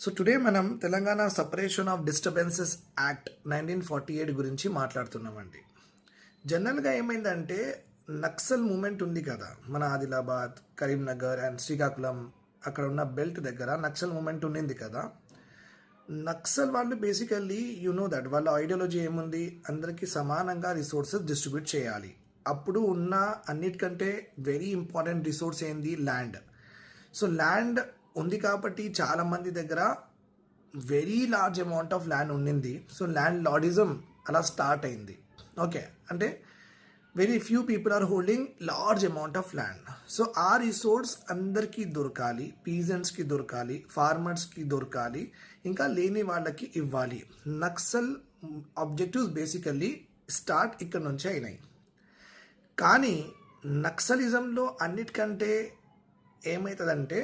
So today మనం Telangana separation of disturbances act 1948 గురించి మాట్లాడుతున్నామండి. జనరల్గా ఏమైందంటే నక్సల్ మూమెంట్ ఉంది కదా, మన ఆదిలాబాద్, కరీంనగర్ అండ్ శ్రీకాకుళం అక్కడ ఉన్న బెల్ట్ దగ్గర నక్సల్ మూమెంట్ ఉండింది కదా. నక్సల్ వాళ్ళు బేసికల్లీ దట్ వాళ్ళ ఐడియాలజీ ఏముంది, అందరికీ సమానంగా రిసోర్సెస్ డిస్ట్రిబ్యూట్ చేయాలి. అప్పుడు ఉన్న అన్నిటికంటే వెరీ ఇంపార్టెంట్ రిసోర్స్ ఏంది, ల్యాండ్. సో ల్యాండ్ ఉంది కాబట్టి చాలామంది దగ్గర very large amount of land ఉండింది. సో ల్యాండ్ లార్డిజం అలా స్టార్ట్ అయింది. ఓకే, అంటే very few people are holding large amount of land. So ఆ రిసోర్స్ అందరికీ దొరకాలి, పీజెంట్స్కి దొరకాలి, ఫార్మర్స్కి దొరకాలి, ఇంకా లేని వాళ్ళకి ఇవ్వాలి. నక్సల్ ఆబ్జెక్టివ్స్ బేసికల్లీ స్టార్ట్ ఇక్కడ నుంచే అయినాయి. కానీ నక్సలిజంలో అన్నిటికంటే ఏమవుతుందంటే,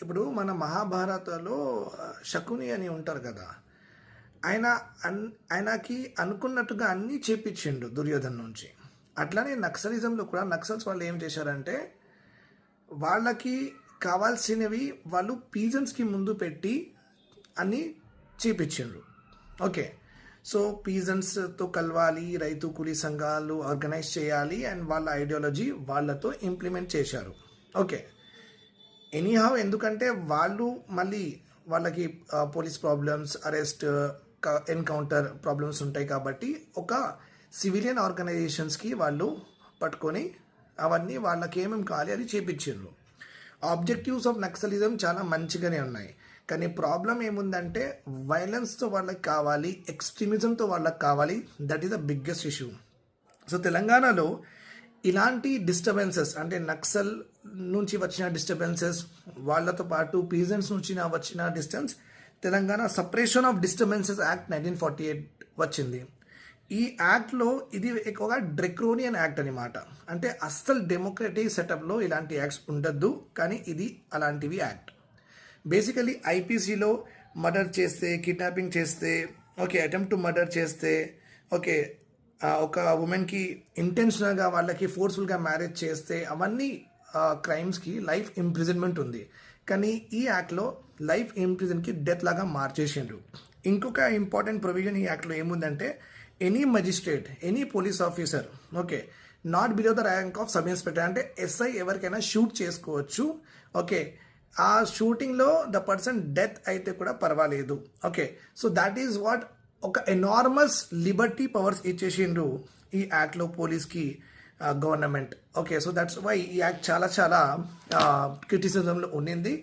ఇప్పుడు మన మహాభారతలో శకుని అని ఉంటారు కదా, ఆయనకి అనుకున్నట్టుగా అన్నీ చేపించిండు దుర్యోధన నుంచి. అట్లానే నక్సలిజంలో కూడా నక్సల్స్ వాళ్ళు ఏం చేశారంటే, వాళ్ళకి కావాల్సినవి వాళ్ళు పీజన్స్కి ముందు పెట్టి అన్నీ చేపించిండ్రు. ఓకే, సో పీజన్స్తో కలవాలి, రైతు కూలీ సంఘాలు ఆర్గనైజ్ చేయాలి అండ్ వాళ్ళ ఐడియాలజీ వాళ్ళతో ఇంప్లిమెంట్ చేశారు. ఓకే, ఎనీహౌ ఎందుకంటే వాళ్ళు మళ్ళీ వాళ్ళకి police problems, arrest, encounter problems ఉంటాయి కాబట్టి ఒక సివిలియన్ ఆర్గనైజేషన్స్కి వాళ్ళు పట్టుకొని అవన్నీ వాళ్ళకి ఏమేమి కావాలి అది చేపించారు. ఆబ్జెక్టివ్స్ ఆఫ్ నక్సలిజం చాలా మంచిగానే ఉన్నాయి, కానీ ప్రాబ్లం ఏముందంటే వైలెన్స్తో వాళ్ళకి కావాలి, ఎక్స్ట్రీమిజంతో వాళ్ళకి కావాలి. That is the biggest issue. So తెలంగాణలో ఇలాంటి డిస్టర్బెన్సెస్ అంటే నక్సల్ నుంచి వచ్చిన డిస్టర్బెన్సెస్, వాళ్ళతో పాటు పీజెంట్స్ నుంచి వచ్చిన distance, Telangana separation of disturbances act 1948 వచ్చింది. ఈ యాక్ట్లో ఇది ఎక్కువగా డ్రెక్రోనియన్ యాక్ట్ అనమాట. అంటే అస్సలు డెమోక్రటిక్ సెటప్లో ఇలాంటి యాక్ట్స్ ఉండద్దు, కానీ ఇది అలాంటివి యాక్ట్. బేసికలీ ఐపీసీలో మర్డర్ చేస్తే, కిడ్నాపింగ్ చేస్తే, ఓకే, అటెంప్ట్ టు మర్డర్ చేస్తే, ఓకే, ఒక ఉమెన్కి ఇంటెన్షనల్గా వాళ్ళకి ఫోర్స్ఫుల్గా మ్యారేజ్ చేస్తే, అవన్నీ క్రైమ్స్కి లైఫ్ ఇంప్రిజన్మెంట్ ఉంది. కానీ ఈ యాక్ట్లో లైఫ్ ఇంప్రిజన్కి డెత్ లాగా మార్చేసిండ్రు. ఇంకొక ఇంపార్టెంట్ ప్రొవిజన్ ఈ యాక్ట్లో ఏముందంటే, any magistrate, any police officer, okay, not below the rank of sub inspector, అంటే ఎస్ఐ ఎవరికైనా షూట్ చేసుకోవచ్చు. ఓకే, ఆ షూటింగ్లో ద పర్సన్ డెత్ అయితే కూడా పర్వాలేదు. Okay, so that is what ఒక ఎనార్మస్ లిబర్టీ పవర్స్ ఇచ్చేసిండ్రు ఈ యాక్ట్లో పోలీస్కి, government. Okay, so that's why ఈ యాక్ట్ చాలా చాలా క్రిటిసిజంలో ఉండింది.